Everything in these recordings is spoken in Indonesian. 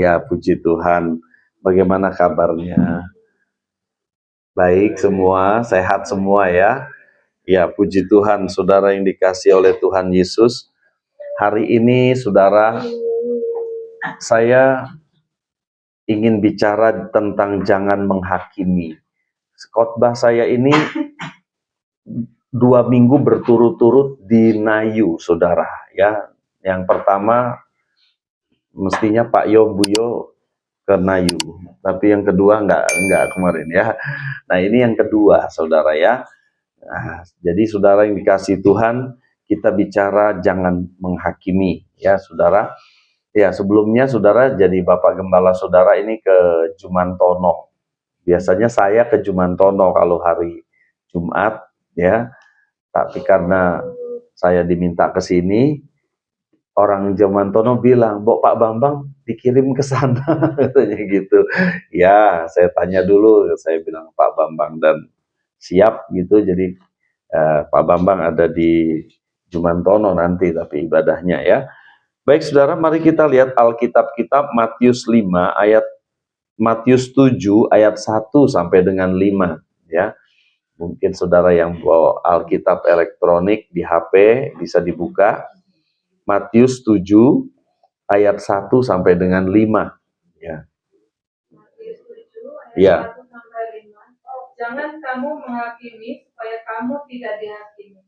Ya, puji Tuhan. Bagaimana kabarnya? Baik semua, sehat semua ya. Ya, puji Tuhan, saudara yang dikasihi oleh Tuhan Yesus. Hari ini, saudara, saya ingin bicara tentang jangan menghakimi. Khotbah saya ini 2 minggu berturut-turut di Nayu, saudara. Ya, yang pertama mestinya Pak Yombuyo ke Nayu, tapi yang kedua enggak kemarin ya. Nah, ini yang kedua, saudara ya. Nah, jadi saudara yang dikasihi Tuhan, kita bicara jangan menghakimi ya, saudara. Ya, sebelumnya saudara jadi Bapak Gembala saudara ini ke Jumantono. Biasanya saya ke Jumantono kalau hari Jumat ya. Tapi karena saya diminta ke sini, orang Jumantono bilang, Pak Bambang dikirim ke sana, katanya gitu. Ya, saya tanya dulu, saya bilang Pak Bambang dan siap gitu. Jadi Pak Bambang ada di Jumantono nanti, tapi ibadahnya ya. Baik saudara, mari kita lihat Alkitab kita Matius 7 ayat 1 sampai dengan 5 ya. Mungkin saudara yang bawa Alkitab elektronik di HP bisa dibuka. Matius 7 ayat 1 sampai dengan 5 ya. Matius 7 ayat Ya. 1 sampai 5. Jangan kamu menghakimi supaya kamu tidak dihakimi.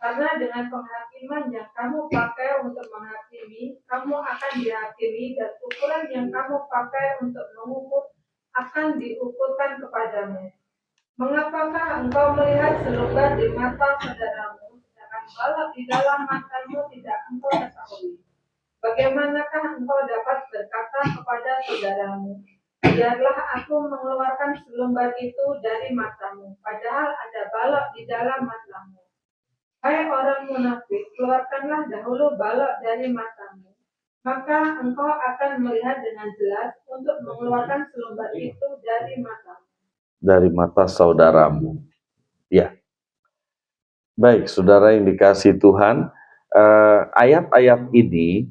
Karena dengan penghakiman yang kamu pakai untuk menghakimi, kamu akan dihakimi, dan ukuran yang kamu pakai untuk mengukur akan diukurkan kepadamu. Mengapakah engkau melihat selubab di mata saudaramu, sedangkan balak di dalam matamu tidak engkau ketahui? Bagaimanakah engkau dapat berkata kepada saudaramu, biarlah aku mengeluarkan selumbar itu dari matamu, padahal ada balak di dalam matamu? Hai orang munafik, keluarkanlah dahulu balak dari matamu, maka engkau akan melihat dengan jelas untuk mengeluarkan selumbar itu dari matamu. Dari mata saudaramu. Ya. Baik, saudara yang dikasihi Tuhan, ayat-ayat ini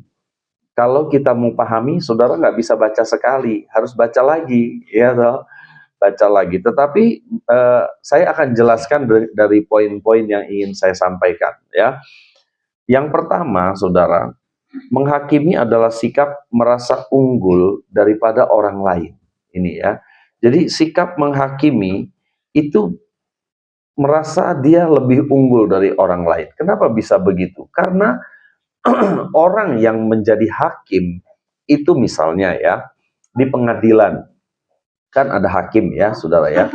kalau kita mau pahami, saudara nggak bisa baca sekali, harus baca lagi, ya toh, baca lagi. Tetapi saya akan jelaskan dari poin-poin yang ingin saya sampaikan, ya. Yang pertama, saudara, menghakimi adalah sikap merasa unggul daripada orang lain. Ini ya. Jadi sikap menghakimi itu merasa dia lebih unggul dari orang lain. Kenapa bisa begitu? Karena orang yang menjadi hakim itu misalnya ya, di pengadilan, kan ada hakim ya, saudara ya.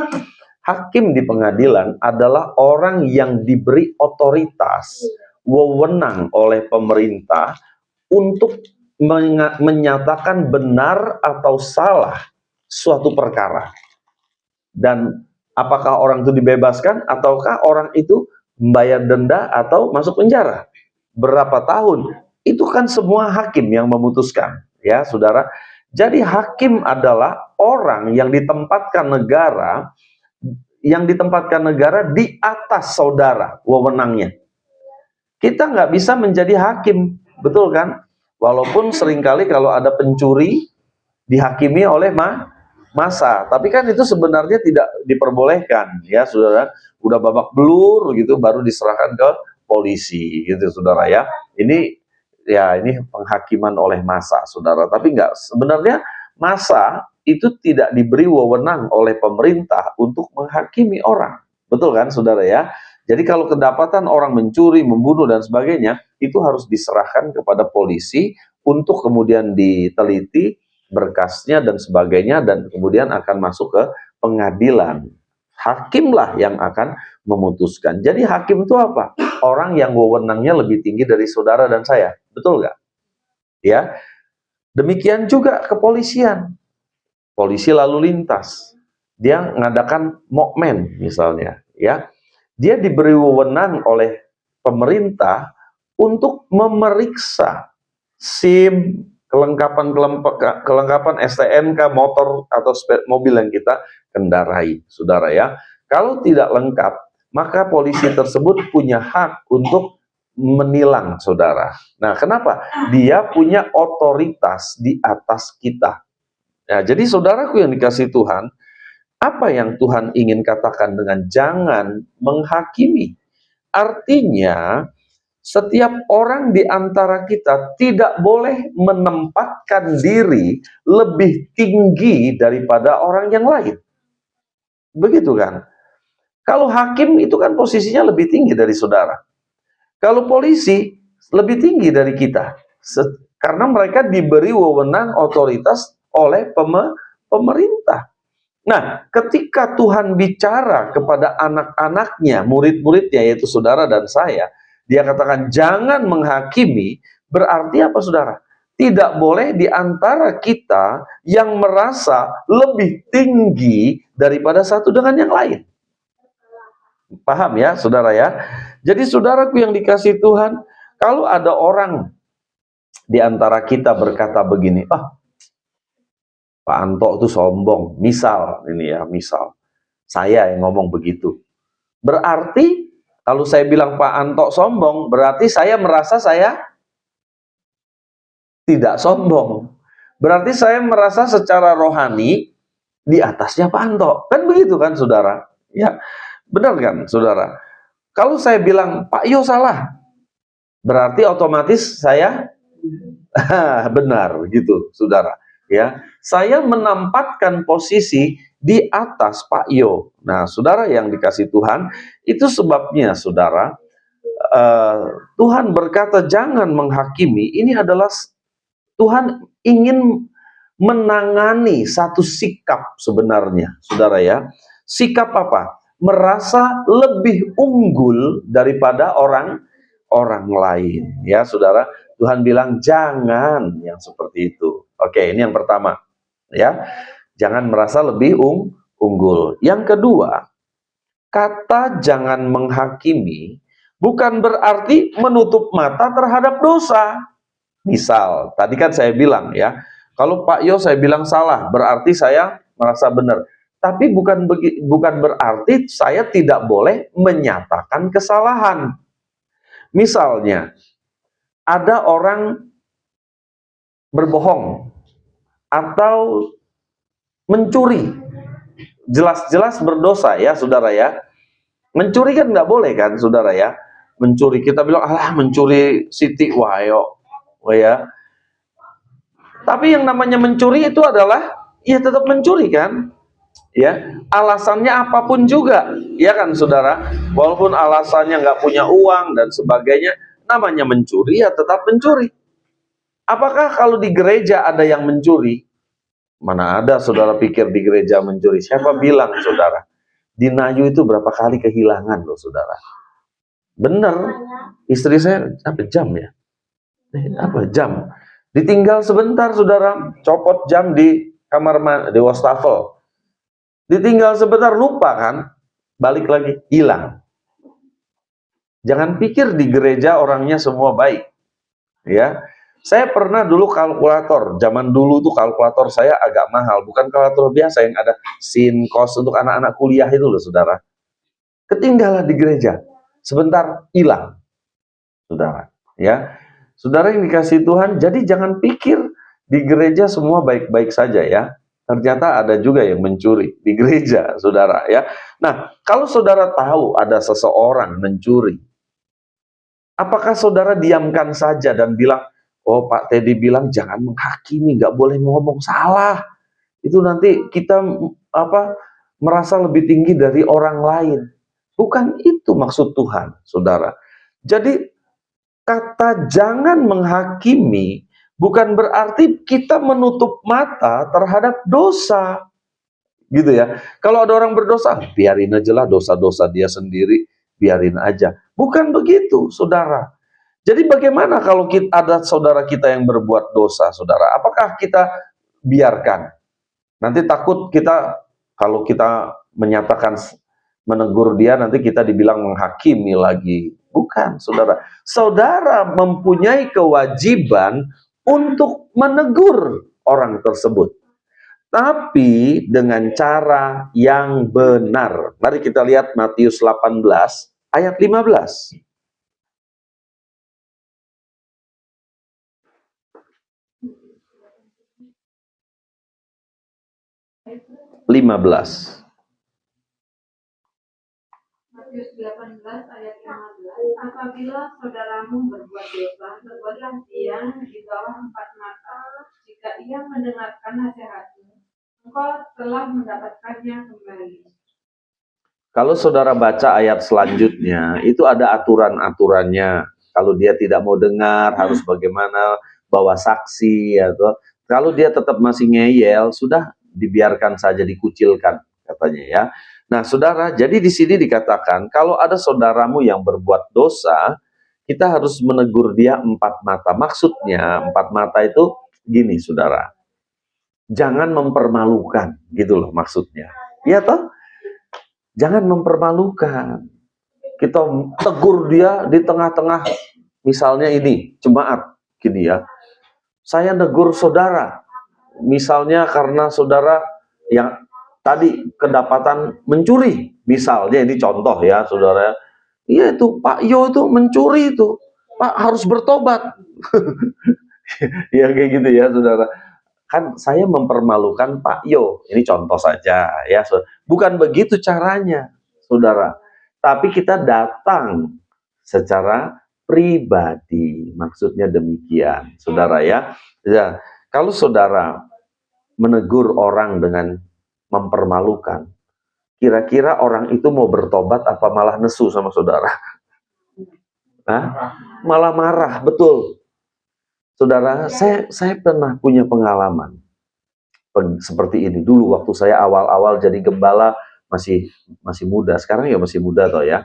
Hakim di pengadilan adalah orang yang diberi otoritas, wewenang oleh pemerintah untuk menyatakan benar atau salah suatu perkara. Dan apakah orang itu dibebaskan ataukah orang itu membayar denda atau masuk penjara. Berapa tahun? Itu kan semua hakim yang memutuskan, ya, saudara. Jadi hakim adalah orang yang ditempatkan negara di atas saudara wewenangnya. Kita nggak bisa menjadi hakim, betul kan? Walaupun seringkali kalau ada pencuri dihakimi oleh masa, tapi kan itu sebenarnya tidak diperbolehkan, ya saudara. Udah babak belur gitu baru diserahkan ke polisi gitu, saudara ya. Ini penghakiman oleh masa, saudara. Tapi enggak, sebenarnya masa itu tidak diberi wewenang oleh pemerintah untuk menghakimi orang, betul kan, saudara ya. Jadi kalau kedapatan orang mencuri, membunuh dan sebagainya, itu harus diserahkan kepada polisi untuk kemudian diteliti berkasnya dan sebagainya, dan kemudian akan masuk ke pengadilan. Hakimlah yang akan memutuskan. Jadi hakim itu apa? Orang yang wewenangnya lebih tinggi dari saudara dan saya. Betul nggak? Ya. Demikian juga kepolisian. Polisi lalu lintas. Dia mengadakan mokmen misalnya, ya. Dia diberi wewenang oleh pemerintah untuk memeriksa SIM, kelengkapan STNK motor atau mobil yang kita kendarai, saudara ya. Kalau tidak lengkap, maka polisi tersebut punya hak untuk menilang, saudara. Nah, kenapa? Dia punya otoritas di atas kita. Ya, jadi saudaraku yang dikasihi Tuhan, apa yang Tuhan ingin katakan dengan jangan menghakimi? Artinya, setiap orang di antara kita tidak boleh menempatkan diri lebih tinggi daripada orang yang lain. Begitu kan? Kalau hakim itu kan posisinya lebih tinggi dari saudara. Kalau polisi lebih tinggi dari kita. Karena mereka diberi wewenang otoritas oleh pemerintah. Nah, ketika Tuhan bicara kepada anak-anaknya, murid-muridnya, yaitu saudara dan saya, dia katakan jangan menghakimi, berarti apa saudara? Tidak boleh di antara kita yang merasa lebih tinggi daripada satu dengan yang lain. Paham ya saudara ya? Jadi saudaraku yang dikasihi Tuhan, kalau ada orang di antara kita berkata begini, Pak Anto itu sombong, misal ini ya, misal saya yang ngomong begitu. Berarti kalau saya bilang Pak Anto sombong, berarti saya merasa saya tidak sombong. Berarti saya merasa secara rohani di atasnya Pak Anto. Kan begitu kan saudara? Ya, benar kan saudara? Kalau saya bilang Pak Yo salah, berarti otomatis saya benar gitu saudara. Ya, saya menempatkan posisi di atas Pak Yo. Nah, saudara yang dikasih Tuhan, itu sebabnya saudara, Tuhan berkata jangan menghakimi. Ini adalah Tuhan ingin menangani satu sikap sebenarnya, saudara ya. Sikap apa? Merasa lebih unggul daripada orang lain, ya saudara. Tuhan bilang jangan yang seperti itu. Oke, ini yang pertama, ya. Jangan merasa lebih unggul. Yang kedua, kata jangan menghakimi bukan berarti menutup mata terhadap dosa. Misal, tadi kan saya bilang ya, kalau Pak Yo saya bilang salah, berarti saya merasa benar. Tapi bukan berarti saya tidak boleh menyatakan kesalahan. Misalnya, ada orang berbohong atau mencuri, jelas-jelas berdosa ya saudara ya. Mencuri kan nggak boleh kan saudara ya. Mencuri, kita bilang, alah mencuri Siti, wayo, ya. Tapi yang namanya mencuri itu adalah, ya tetap mencuri kan. Ya, alasannya apapun juga, ya kan saudara. Walaupun alasannya nggak punya uang dan sebagainya, namanya mencuri ya tetap mencuri. Apakah kalau di gereja ada yang mencuri? Mana ada saudara pikir di gereja mencuri? Siapa bilang saudara? Di Nayu itu berapa kali kehilangan loh saudara. Bener, istri saya apa jam ya? Apa jam? Ditinggal sebentar saudara, copot jam di kamar di wastafel. Ditinggal sebentar lupa kan? Balik lagi hilang. Jangan pikir di gereja orangnya semua baik. Ya. Saya pernah dulu kalkulator, zaman dulu tuh kalkulator saya agak mahal, bukan kalkulator biasa yang ada sin, kos untuk anak-anak kuliah itu loh saudara. Ketinggalan di gereja, sebentar hilang, saudara. Ya, saudara yang dikasih Tuhan, jadi jangan pikir di gereja semua baik-baik saja ya. Ternyata ada juga yang mencuri di gereja, saudara ya. Nah, kalau saudara tahu ada seseorang mencuri, apakah saudara diamkan saja dan bilang, oh Pak Teddy bilang jangan menghakimi, nggak boleh ngomong salah. Itu nanti kita merasa lebih tinggi dari orang lain. Bukan itu maksud Tuhan, saudara. Jadi kata jangan menghakimi bukan berarti kita menutup mata terhadap dosa. Gitu ya. Kalau ada orang berdosa, biarin aja lah dosa-dosa dia sendiri, biarin aja. Bukan begitu, saudara. Jadi bagaimana kalau ada saudara kita yang berbuat dosa, saudara? Apakah kita biarkan? Nanti takut kita, kalau kita menyatakan menegur dia, nanti kita dibilang menghakimi lagi. Bukan, saudara. Saudara mempunyai kewajiban untuk menegur orang tersebut. Tapi dengan cara yang benar. Mari kita lihat Matius 18 ayat 15. 15. Matius 18 ayat 15. Apabila saudaramu berbuat dosa, berbuatlah dia di bawah 4 mata. Jika ia mendengarkan nasihatmu, engkau telah mendapatkannya kembali. Kalau saudara baca ayat selanjutnya, itu ada aturan-aturannya. Kalau dia tidak mau dengar, harus bagaimana, bawa saksi, atau kalau dia tetap masih ngeyel, sudah dibiarkan saja, dikucilkan, katanya ya. Nah, saudara, jadi di sini dikatakan, kalau ada saudaramu yang berbuat dosa, kita harus menegur dia 4 mata. Maksudnya, 4 mata itu gini, saudara. Jangan mempermalukan, gitu loh maksudnya. Iya toh? Jangan mempermalukan. Kita tegur dia di tengah-tengah, misalnya ini, jemaat, gini ya. Saya negur saudara, misalnya karena saudara yang tadi kedapatan mencuri, misalnya ini contoh ya, saudara. Iya itu, Pak Yo itu mencuri itu. Pak harus bertobat. Ya kayak gitu ya, saudara. Kan saya mempermalukan Pak Yo. Ini contoh saja ya. Bukan begitu caranya, saudara. Tapi kita datang secara pribadi. Maksudnya demikian, saudara ya. Ya, kalau saudara menegur orang dengan mempermalukan, kira-kira orang itu mau bertobat apa malah nesu sama saudara? Hah? Malah marah, betul. Saudara, saya pernah punya pengalaman seperti ini dulu waktu saya awal-awal jadi gembala, masih masih muda. Sekarang ya masih muda toh ya.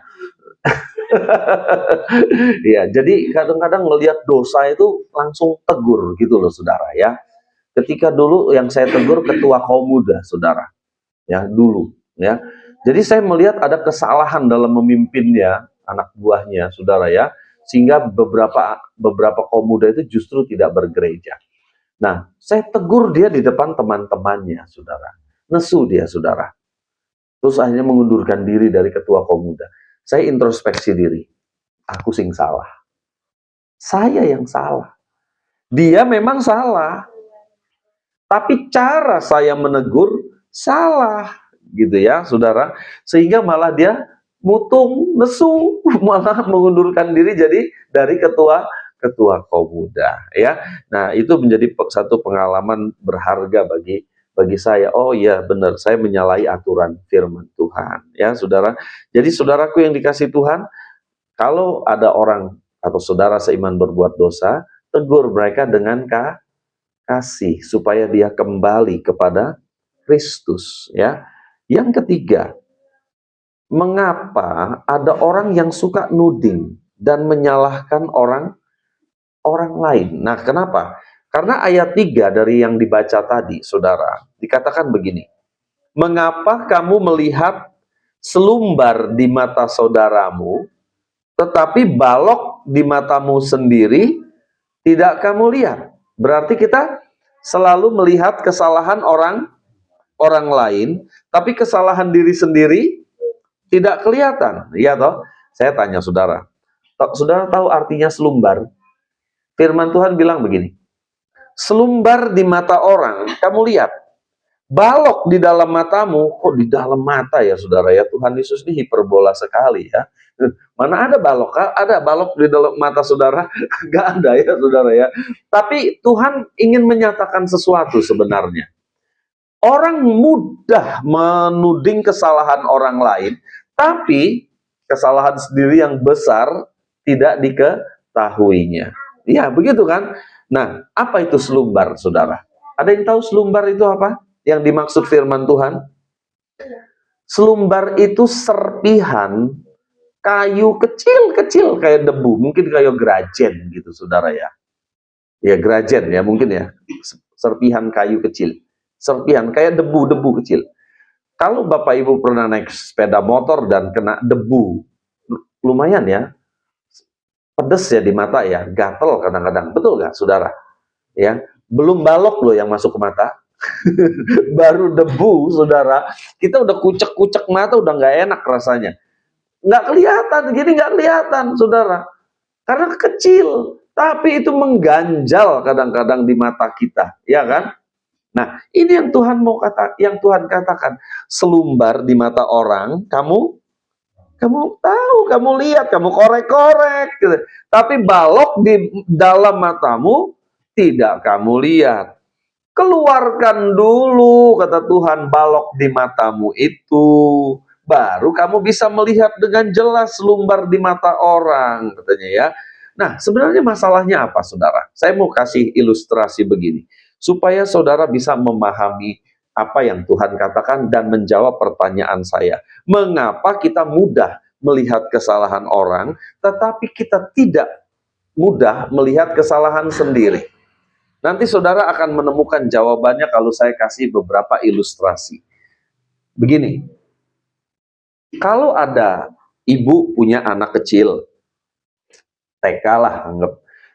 Ya, jadi kadang-kadang melihat dosa itu langsung tegur gitu loh saudara ya. Ketika dulu yang saya tegur ketua kaum muda saudara, ya dulu ya. Jadi saya melihat ada kesalahan dalam memimpinnya anak buahnya saudara ya, sehingga beberapa kaum muda itu justru tidak bergereja. Nah, saya tegur dia di depan teman-temannya, saudara. Nesu dia, saudara. Terus akhirnya mengundurkan diri dari ketua kaum muda. Saya introspeksi diri. Aku sing salah. Saya yang salah. Dia memang salah. Tapi cara saya menegur salah. Gitu ya, saudara. Sehingga malah dia mutung, nesu. Malah mengundurkan diri jadi dari ketua kaum muda ya. Nah, itu menjadi satu pengalaman berharga bagi saya. Oh iya benar, saya menyalahi aturan firman Tuhan ya, saudara. Jadi saudaraku yang dikasih Tuhan, kalau ada orang atau saudara seiman berbuat dosa, tegur mereka dengan kasih supaya dia kembali kepada Kristus ya. Yang ketiga, mengapa ada orang yang suka nuding dan menyalahkan orang lain. Nah, kenapa? Karena ayat 3 dari yang dibaca tadi, saudara, dikatakan begini. Mengapa kamu melihat selumbar di mata saudaramu, tetapi balok di matamu sendiri tidak kamu lihat? Berarti kita selalu melihat kesalahan orang lain, tapi kesalahan diri sendiri tidak kelihatan. Ya toh? Saya tanya saudara. Saudara tahu artinya selumbar? Firman Tuhan bilang begini, selumbar di mata orang, kamu lihat. Balok di dalam matamu, kok di dalam mata ya saudara ya, Tuhan Yesus ini hiperbola sekali ya. Mana ada balok? Ada balok di dalam mata saudara? Gak ada ya saudara ya. Tapi Tuhan ingin menyatakan sesuatu sebenarnya. Orang mudah menuding kesalahan orang lain, tapi kesalahan sendiri yang besar tidak diketahuinya. Ya, begitu kan? Nah, apa itu selumbar, saudara? Ada yang tahu selumbar itu apa? Yang dimaksud firman Tuhan? Selumbar itu serpihan kayu kecil-kecil kayak debu, mungkin kayak grajen gitu, saudara ya. Ya, grajen ya, mungkin ya. Serpihan kayu kecil. Serpihan kayak debu-debu kecil. Kalau Bapak Ibu pernah naik sepeda motor dan kena debu, lumayan ya, pedes ya di mata ya, gatel kadang-kadang, betul nggak saudara? Ya, belum balok loh yang masuk ke mata, baru debu saudara, kita udah kucek-kucek mata, udah nggak enak rasanya, nggak kelihatan, gini nggak kelihatan saudara, karena kecil, tapi itu mengganjal kadang-kadang di mata kita, ya kan? Nah, ini yang Tuhan katakan, selumbar di mata orang, kamu tahu, kamu lihat, kamu korek-korek, gitu. Tapi balok di dalam matamu tidak kamu lihat. Keluarkan dulu, kata Tuhan, balok di matamu itu, baru kamu bisa melihat dengan jelas lumbar di mata orang, katanya ya. Nah, sebenarnya masalahnya apa, saudara? Saya mau kasih ilustrasi begini, supaya saudara bisa memahami apa yang Tuhan katakan dan menjawab pertanyaan saya. Mengapa kita mudah melihat kesalahan orang, tetapi kita tidak mudah melihat kesalahan sendiri? Nanti saudara akan menemukan jawabannya kalau saya kasih beberapa ilustrasi. Begini, kalau ada ibu punya anak kecil, TK lah anggap.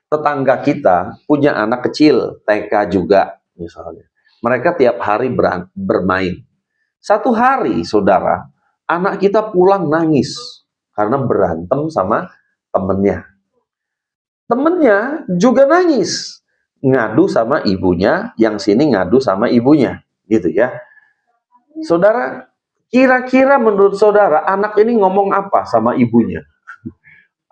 Tetangga kita punya anak kecil, TK juga misalnya. Mereka tiap hari bermain. Satu hari, saudara, anak kita pulang nangis karena berantem sama temennya. Temennya juga nangis, ngadu sama ibunya, yang sini ngadu sama ibunya, gitu ya. Saudara, kira-kira menurut saudara anak ini ngomong apa sama ibunya?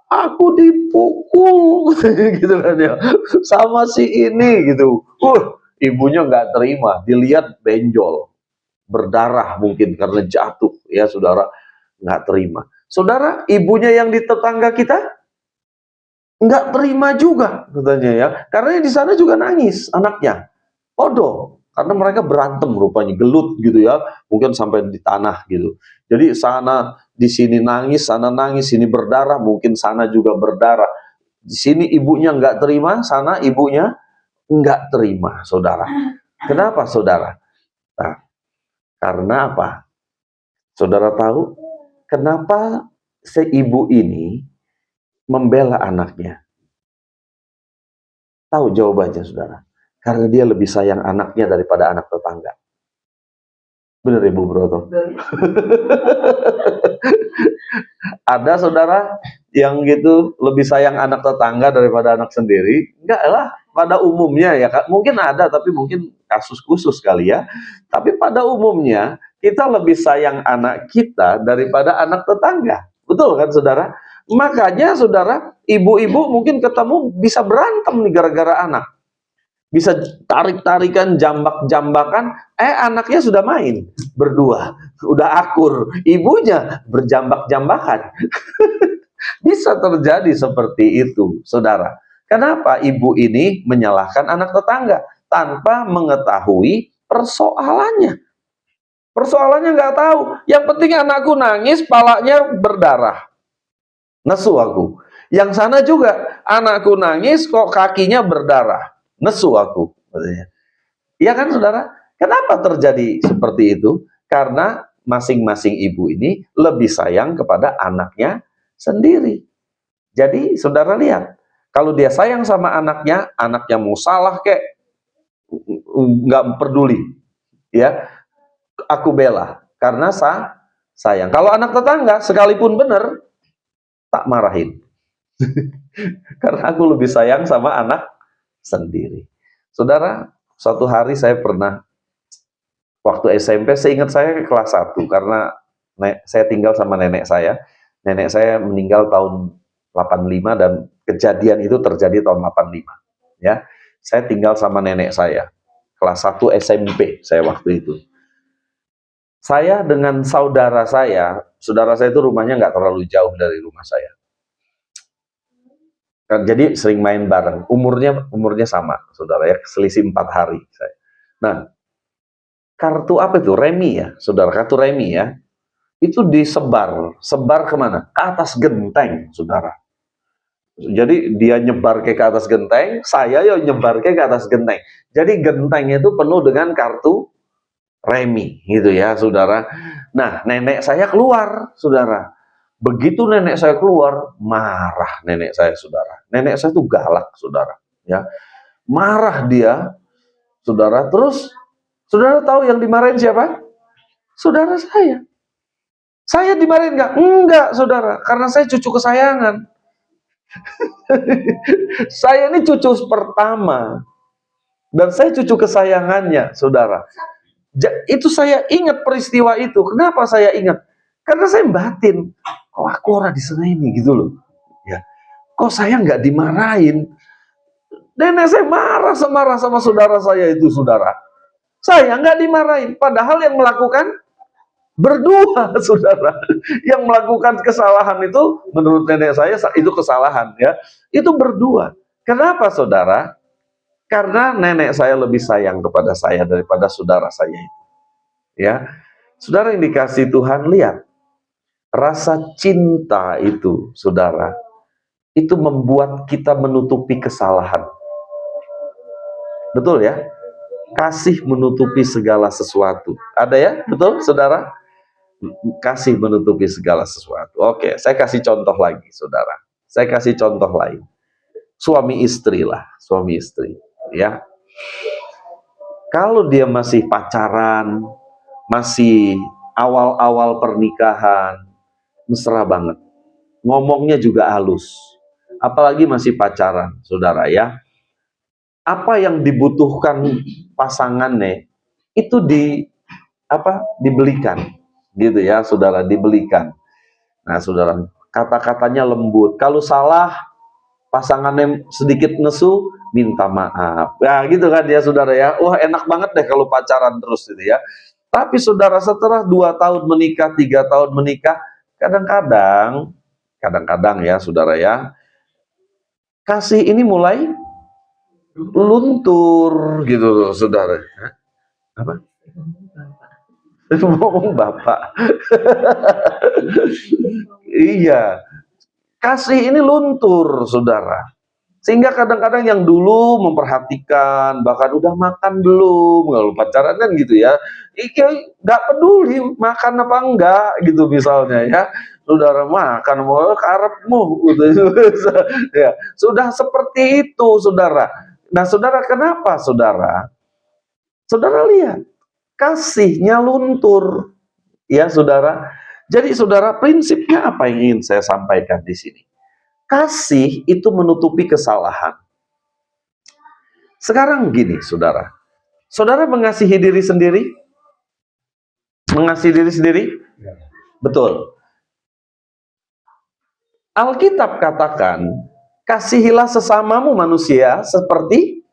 Aku dipukul, gitu kan ya, sama si ini gitu. Ibunya nggak terima, dilihat benjol, berdarah mungkin karena jatuh, ya saudara, nggak terima. Saudara, ibunya yang di tetangga kita nggak terima juga katanya ya, karena di sana juga nangis anaknya. Odo, karena mereka berantem rupanya, gelut gitu ya, mungkin sampai di tanah gitu. Jadi sana di sini nangis, sana nangis, sini berdarah, mungkin sana juga berdarah. Di sini ibunya nggak terima, sana ibunya nggak terima, saudara. Kenapa, saudara? Nah, karena apa? Saudara tahu kenapa si ibu ini membela anaknya? Tahu jawabannya, saudara? Karena dia lebih sayang anaknya daripada anak tetangga. Benar, Ibu Broto? Ada saudara yang gitu lebih sayang anak tetangga daripada anak sendiri? Enggak lah, pada umumnya ya. Mungkin ada, tapi mungkin kasus khusus kali ya. Tapi pada umumnya kita lebih sayang anak kita daripada anak tetangga. Betul kan, saudara? Makanya saudara, ibu-ibu mungkin ketemu bisa berantem nih gara-gara anak. Bisa tarik-tarikan, jambak-jambakan, anaknya sudah main berdua, udah akur, ibunya berjambak-jambakan. Bisa terjadi seperti itu, saudara. Kenapa ibu ini menyalahkan anak tetangga tanpa mengetahui persoalannya? Persoalannya nggak tahu. Yang penting anakku nangis, palanya berdarah, nesu aku. Yang sana juga anakku nangis, kok kakinya berdarah, nesu aku. Iya kan, saudara? Kenapa terjadi seperti itu? Karena masing-masing ibu ini lebih sayang kepada anaknya sendiri. Jadi, saudara lihat, kalau dia sayang sama anaknya mau salah kek, nggak peduli, ya, aku bela karena sayang. Kalau anak tetangga sekalipun benar, tak marahin, karena aku lebih sayang sama anak sendiri. Saudara, suatu hari saya pernah waktu SMP, seingat saya kelas 1, karena saya tinggal sama nenek saya. Nenek saya meninggal tahun 85 dan kejadian itu terjadi tahun 85. Ya, saya tinggal sama nenek saya. Kelas 1 SMP saya waktu itu. Saya dengan saudara saya itu rumahnya nggak terlalu jauh dari rumah saya. Jadi sering main bareng. Umurnya sama, saudara ya, selisih 4 hari. Nah, kartu apa itu? Remi ya, saudara, kartu remi ya. Itu sebar kemana? Ke atas genteng, saudara. Jadi dia nyebar ke atas genteng, saya nyebar ke atas genteng. Jadi genteng itu penuh dengan kartu remi, gitu ya, saudara. Nah, nenek saya keluar, saudara. Begitu nenek saya keluar, marah nenek saya, saudara. Nenek saya tuh galak, saudara. Ya, marah dia, saudara. Terus, saudara tahu yang dimarahin siapa? Saudara saya. Saya dimarahin nggak? Enggak, saudara. Karena saya cucu kesayangan. Saya ini cucu pertama. Dan saya cucu kesayangannya, saudara. Itu saya ingat peristiwa itu. Kenapa saya ingat? Karena saya batin, kok aku orang di sana ini gitu loh. Ya, kok saya nggak dimarahin? Nenek saya marah sama saudara saya itu, saudara. Saya nggak dimarahin, padahal yang melakukan berdua, saudara. Yang melakukan kesalahan itu, menurut nenek saya itu kesalahan, ya. Itu berdua. Kenapa, saudara? Karena nenek saya lebih sayang kepada saya daripada saudara saya itu. Ya, saudara yang dikasih Tuhan, lihat rasa cinta itu, saudara, itu membuat kita menutupi kesalahan. Betul ya? Kasih menutupi segala sesuatu. Ada ya? Betul, saudara? Kasih menutupi segala sesuatu. Oke, saya kasih contoh lagi, saudara. Saya kasih contoh lain. Suami istri lah, suami istri. Ya, kalau dia masih pacaran, masih awal-awal pernikahan, mesra banget. Ngomongnya juga halus. Apalagi masih pacaran, saudara ya. Apa yang dibutuhkan pasangannya itu dibelikan, gitu ya, saudara, dibelikan. Nah, saudara, kata-katanya lembut. Kalau salah, pasangannya sedikit nesu, minta maaf. Nah, gitu kan ya, saudara ya. Wah, enak banget deh kalau pacaran terus gitu ya. Tapi saudara, setelah 2 tahun menikah, 3 tahun menikah, kadang-kadang ya, saudara ya, kasih ini mulai luntur gitu loh, saudara. Hah? Apa? Ngomong bapak. Iya, kasih ini luntur, saudara. Sehingga kadang-kadang yang dulu memperhatikan, bahkan udah makan belum, kalau pacaran kan gitu ya, nggak peduli makan apa enggak gitu misalnya ya, saudara makan mau karepmu gitu. Ya, sudah seperti itu, saudara. Nah, saudara, kenapa, saudara? Saudara lihat, kasihnya luntur, ya, saudara. Jadi, saudara, prinsipnya apa yang ingin saya sampaikan di sini? Kasih itu menutupi kesalahan. Sekarang gini, saudara. Saudara mengasihi diri sendiri? Mengasihi diri sendiri? Betul. Alkitab katakan, kasihilah sesamamu manusia seperti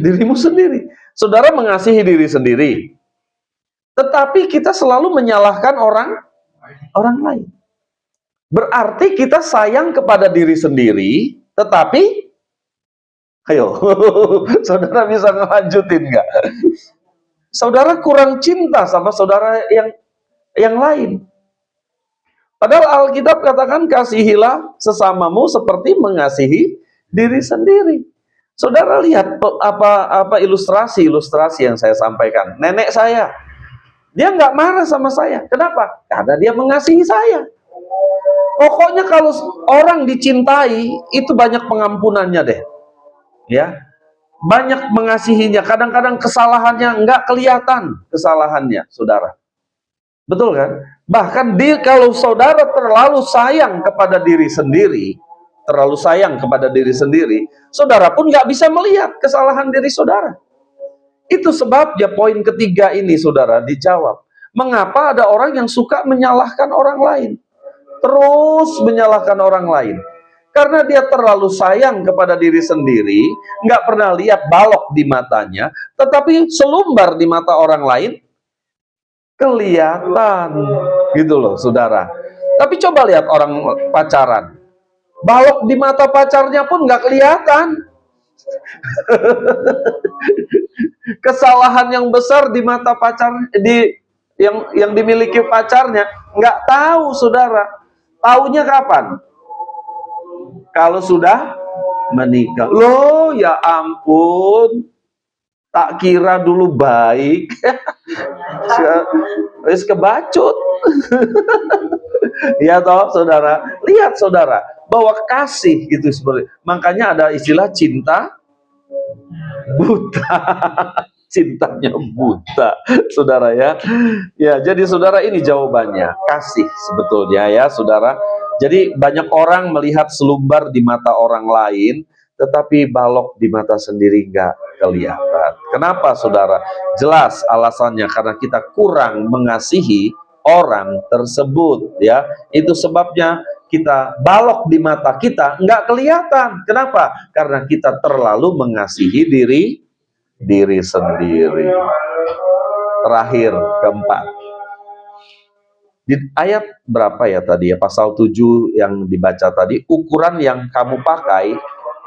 dirimu sendiri. Saudara mengasihi diri sendiri. Tetapi kita selalu menyalahkan orang lain. Berarti kita sayang kepada diri sendiri, tetapi ayo, saudara bisa ngelanjutin nggak? Saudara kurang cinta sama saudara yang lain. Padahal Alkitab katakan kasihilah sesamamu seperti mengasihi diri sendiri. Saudara lihat apa ilustrasi yang saya sampaikan. Nenek saya, dia nggak marah sama saya. Kenapa? Karena dia mengasihi saya. Pokoknya kalau orang dicintai, itu banyak pengampunannya deh. Ya, banyak mengasihinya. Kadang-kadang kesalahannya nggak kelihatan kesalahannya, saudara. Betul kan? Bahkan kalau saudara terlalu sayang kepada diri sendiri, saudara pun nggak bisa melihat kesalahan diri saudara. Itu sebabnya poin ketiga ini, saudara, dijawab. Mengapa ada orang yang suka menyalahkan orang lain? Terus menyalahkan orang lain. Karena dia terlalu sayang kepada diri sendiri, nggak pernah lihat balok di matanya, tetapi selumbar di mata orang lain kelihatan, gitu loh, saudara. Tapi coba lihat orang pacaran, balok di mata pacarnya pun nggak kelihatan. Kesalahan yang besar di mata pacar, yang dimiliki pacarnya, nggak tahu, saudara. Taunya kapan? Kalau sudah menikah. Loh, ya ampun. Tak kira dulu baik. Wis kebacut. Ya toh, saudara. Lihat, saudara, bahwa kasih gitu seperti. Makanya ada istilah cinta buta. Cintanya buta, saudara ya. Ya, jadi saudara, ini jawabannya. Kasih sebetulnya ya, saudara. Jadi banyak orang melihat selumbar di mata orang lain, tetapi balok di mata sendiri nggak kelihatan. Kenapa, saudara? Jelas alasannya, karena kita kurang mengasihi orang tersebut, ya. Itu sebabnya kita balok di mata kita nggak kelihatan. Kenapa? Karena kita terlalu mengasihi diri sendiri. Terakhir, keempat. Di ayat berapa ya tadi ya? Pasal 7 yang dibaca tadi, ukuran yang kamu pakai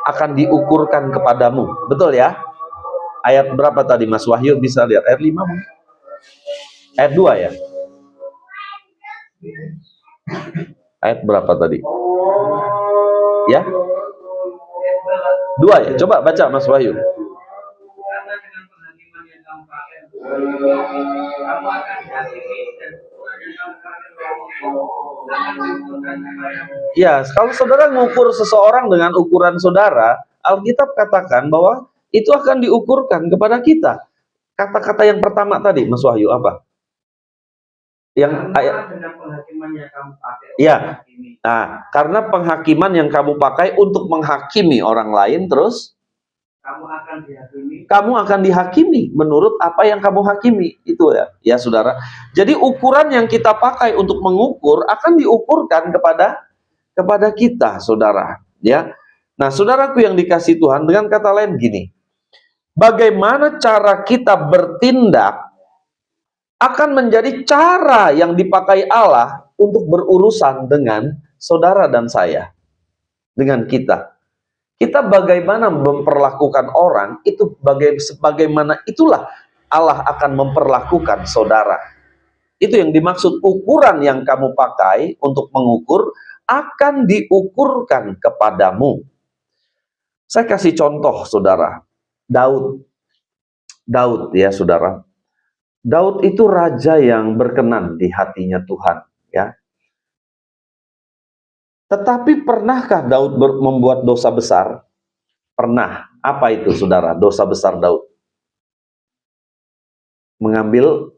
akan diukurkan kepadamu. Betul ya? Ayat berapa tadi Mas Wahyu, bisa lihat? Ayat 5 mungkin? Ayat 2 ya? Ayat berapa tadi? Ya? 2 ya? Coba baca Mas Wahyu. Karena dengan penghakiman yang kamu pakai, kamu akan dihakimi dan ukuran yang kamu pakai akan diukurkan kepadamu. Ya, kalau saudara mengukur seseorang dengan ukuran saudara, Alkitab katakan bahwa itu akan diukurkan kepada kita. Kata-kata yang pertama tadi, Mas Wahyu, apa? Yang ayat dengan penghakiman yang kamu pakai. Ya. Nah, karena penghakiman yang kamu pakai untuk menghakimi orang lain, terus kamu akan dihakimi menurut apa yang kamu hakimi. Itu ya saudara. Jadi ukuran yang kita pakai untuk mengukur akan diukurkan kepada kita, saudara, ya. Nah, saudaraku yang dikasihi Tuhan, dengan kata lain gini, bagaimana cara kita bertindak akan menjadi cara yang dipakai Allah untuk berurusan dengan saudara dan saya, dengan kita. Kita bagaimana memperlakukan orang, itu bagaimana itulah Allah akan memperlakukan saudara. Itu yang dimaksud, ukuran yang kamu pakai untuk mengukur akan diukurkan kepadamu. Saya kasih contoh, saudara. Daud ya, saudara. Daud itu raja yang berkenan di hatinya Tuhan, ya. Tetapi pernahkah Daud membuat dosa besar? Pernah. Apa itu, saudara, dosa besar Daud? Mengambil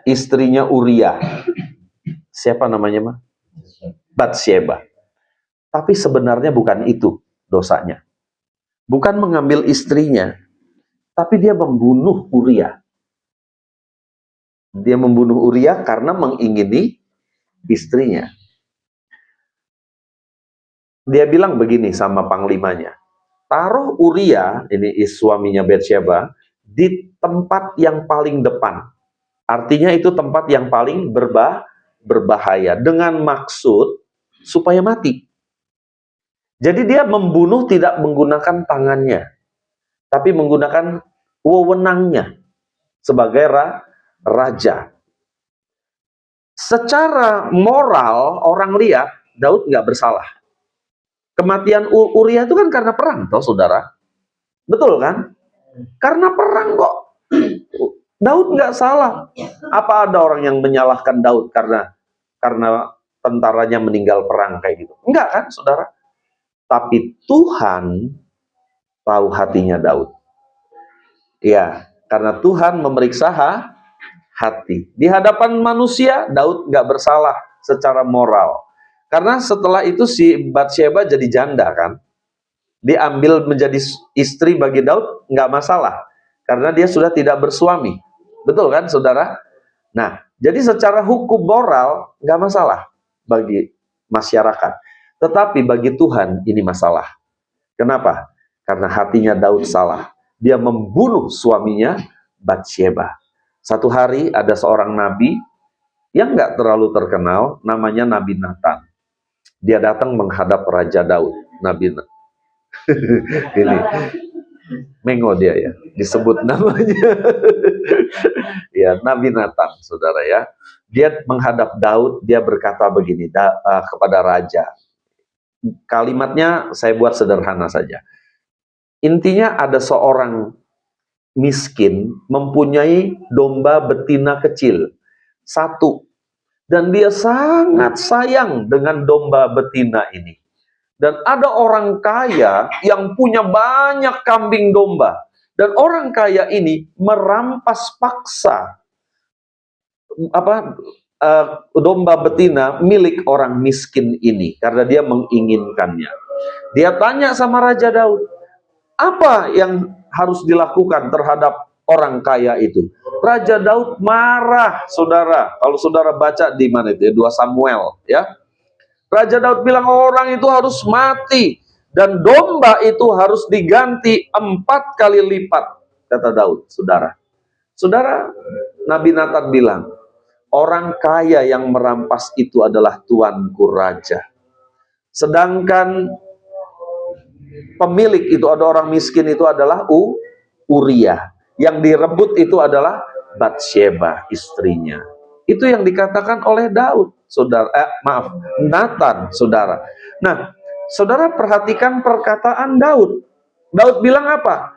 istrinya Uria. Siapa namanya, mah? Batsyeba. Tapi sebenarnya bukan itu dosanya. Bukan mengambil istrinya, tapi dia membunuh Uria. Dia membunuh Uria karena mengingini istrinya. Dia bilang begini sama panglimanya, taruh Uria, ini suaminya Batsyeba, di tempat yang paling depan. Artinya itu tempat yang paling berbahaya, dengan maksud supaya mati. Jadi dia membunuh tidak menggunakan tangannya, tapi menggunakan wewenangnya sebagai raja. Secara moral orang lihat Daud nggak bersalah. Kematian Uria itu kan karena perang, toh saudara. Betul kan? Karena perang kok. Daud nggak salah. Apa ada orang yang menyalahkan Daud karena tentaranya meninggal perang kayak gitu? Enggak kan, saudara? Tapi Tuhan tahu hatinya Daud. Ya, karena Tuhan memeriksa hati. Di hadapan manusia, Daud nggak bersalah secara moral. Karena setelah itu si Batsyeba jadi janda kan. Diambil menjadi istri bagi Daud, nggak masalah. Karena dia sudah tidak bersuami. Betul kan, saudara? Nah, jadi secara hukum moral, nggak masalah bagi masyarakat. Tetapi bagi Tuhan, ini masalah. Kenapa? Karena hatinya Daud salah. Dia membunuh suaminya, Batsyeba. Satu hari ada seorang nabi yang nggak terlalu terkenal, namanya Nabi Nathan. Dia datang menghadap Raja Daud. Nabi ini mengo dia ya, disebut namanya. Ya, Nabi Nathan, saudara ya. Dia menghadap Daud, dia berkata begini kepada raja. Kalimatnya saya buat sederhana saja. Intinya ada seorang miskin mempunyai domba betina kecil, satu. Dan dia sangat sayang dengan domba betina ini. Dan ada orang kaya yang punya banyak kambing domba. Dan orang kaya ini merampas paksa domba betina milik orang miskin ini karena dia menginginkannya. Dia tanya sama Raja Daud, apa yang harus dilakukan terhadap orang kaya itu? Raja Daud marah, saudara. Kalau saudara baca di mana itu ya, 2 Samuel ya. Raja Daud bilang orang itu harus mati dan domba itu harus diganti 4 kali lipat, kata Daud, saudara. Saudara, Nabi Nathan bilang, orang kaya yang merampas itu adalah tuanku raja. Sedangkan pemilik itu ada orang miskin itu adalah Uria. Yang direbut itu adalah Batsheba, istrinya. Itu yang dikatakan oleh Daud, saudara. Nathan, saudara. Nah, saudara perhatikan perkataan Daud. Daud bilang apa?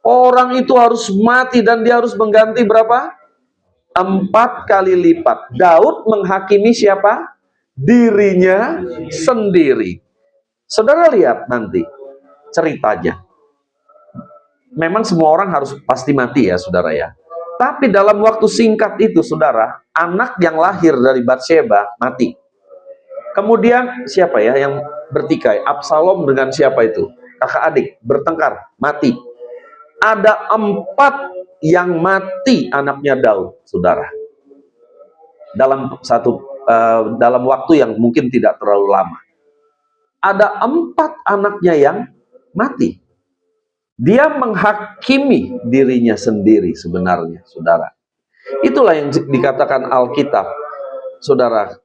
Orang itu harus mati dan dia harus mengganti berapa? 4 kali lipat. Daud menghakimi siapa? Dirinya sendiri. Saudara lihat nanti ceritanya. Memang semua orang harus pasti mati ya, saudara ya. Tapi dalam waktu singkat itu, saudara, anak yang lahir dari Batsheba mati. Kemudian siapa ya yang bertikai? Absalom dengan siapa itu? Kakak adik bertengkar, mati. Ada 4 yang mati anaknya Daud, saudara. Dalam waktu yang mungkin tidak terlalu lama. Ada 4 anaknya yang mati. Dia menghakimi dirinya sendiri sebenarnya, saudara. Itulah yang dikatakan Alkitab, saudara.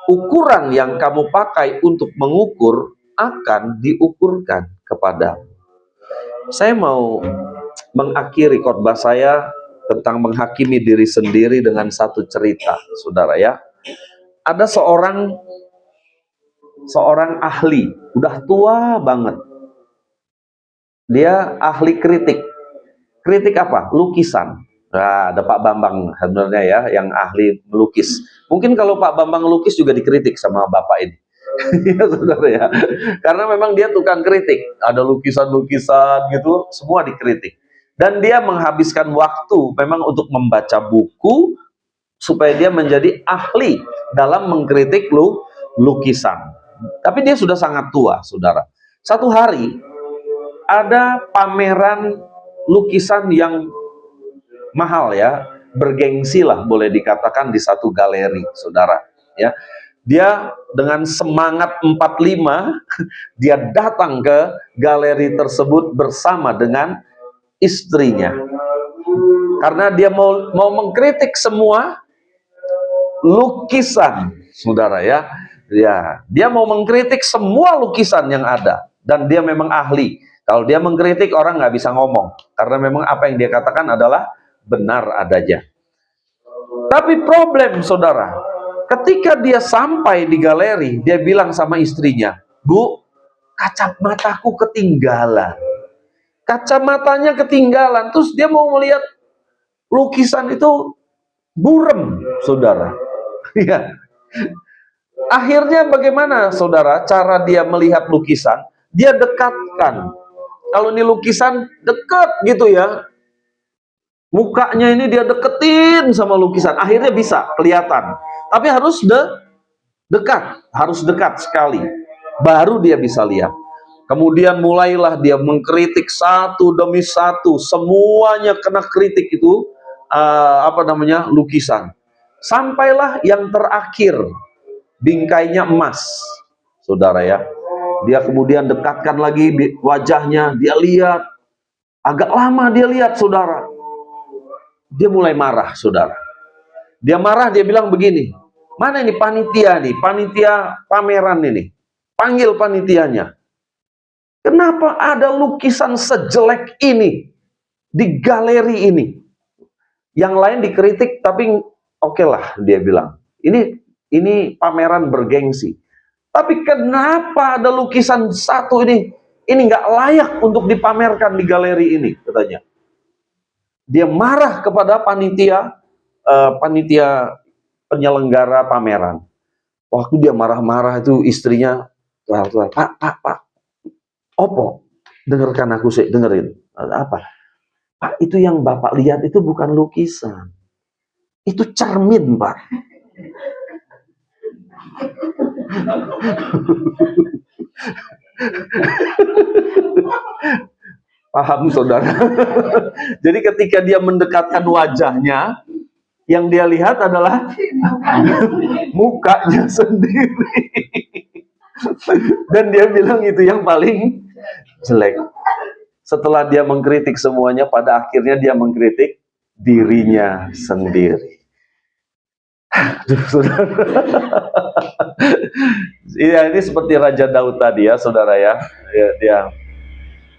Ukuran yang kamu pakai untuk mengukur akan diukurkan kepadamu. Saya mau mengakhiri khotbah saya tentang menghakimi diri sendiri dengan satu cerita, saudara ya. Ada seorang ahli, udah tua banget. Dia ahli kritik. Kritik apa? Lukisan. Nah, ada Pak Bambang sebenarnya ya yang ahli melukis. Mungkin kalau Pak Bambang melukis juga dikritik sama Bapak ini. Ya, saudara ya. Karena memang dia tukang kritik. Ada lukisan-lukisan gitu, semua dikritik. Dan dia menghabiskan waktu memang untuk membaca buku supaya dia menjadi ahli dalam mengkritik lukisan. Tapi dia sudah sangat tua, saudara. Satu hari ada pameran lukisan yang mahal ya, bergengsi lah boleh dikatakan di satu galeri, saudara. Ya, dia dengan semangat 45 dia datang ke galeri tersebut bersama dengan istrinya. Karena dia mau mengkritik semua lukisan, saudara ya. Ya, dia mau mengkritik semua lukisan yang ada dan dia memang ahli. Kalau dia mengkritik orang nggak bisa ngomong karena memang apa yang dia katakan adalah benar adanya. Tapi problem, saudara, ketika dia sampai di galeri, dia bilang sama istrinya, "Bu, kacamataku ketinggalan." Kacamatanya ketinggalan, terus dia mau melihat lukisan itu burem, saudara. Ya. Akhirnya bagaimana, saudara, cara dia melihat lukisan? Dia dekatkan. Kalau ini lukisan dekat gitu ya, mukanya ini dia deketin sama lukisan, akhirnya bisa kelihatan. Tapi harus dekat, harus dekat sekali, baru dia bisa lihat. Kemudian mulailah dia mengkritik satu demi satu, semuanya kena kritik itu lukisan. Sampailah yang terakhir, bingkainya emas, saudara ya. Dia kemudian dekatkan lagi wajahnya, dia lihat, agak lama dia lihat, saudara. Dia mulai marah, saudara. Dia marah, dia bilang begini, mana ini panitia nih, panitia pameran ini, panggil panitianya. Kenapa ada lukisan sejelek ini di galeri ini? Yang lain dikritik, tapi oke lah, dia bilang. Ini pameran bergengsi. Tapi kenapa ada lukisan satu ini nggak layak untuk dipamerkan di galeri ini, katanya. Dia marah kepada panitia penyelenggara pameran. Waktu dia marah-marah itu istrinya, Pak, opo, dengarkan aku sih, dengerin. Apa? Pak, itu yang Bapak lihat itu bukan lukisan. Itu cermin, Pak. Paham saudara? Jadi ketika dia mendekatkan wajahnya, yang dia lihat adalah mukanya sendiri. Dan dia bilang itu yang paling jelek. Setelah dia mengkritik semuanya, pada akhirnya dia mengkritik dirinya sendiri. Iya, ini seperti Raja Daud tadi ya, saudara ya. Dia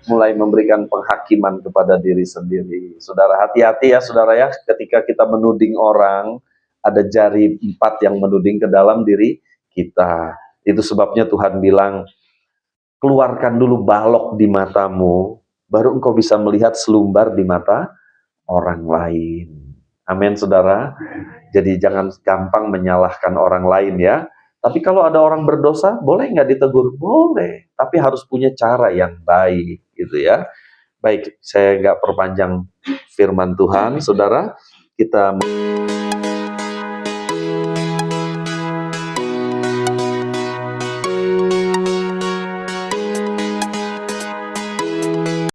mulai memberikan penghakiman kepada diri sendiri. Saudara, hati-hati ya, saudara ya, ketika kita menuding orang, ada jari 4 yang menuding ke dalam diri kita. Itu sebabnya Tuhan bilang, keluarkan dulu balok di matamu, baru engkau bisa melihat selumbar di mata orang lain. Amin, saudara. Jadi jangan gampang menyalahkan orang lain ya. Tapi kalau ada orang berdosa, boleh nggak ditegur? Boleh. Tapi harus punya cara yang baik, gitu ya. Baik, saya nggak perpanjang firman Tuhan, saudara. Kita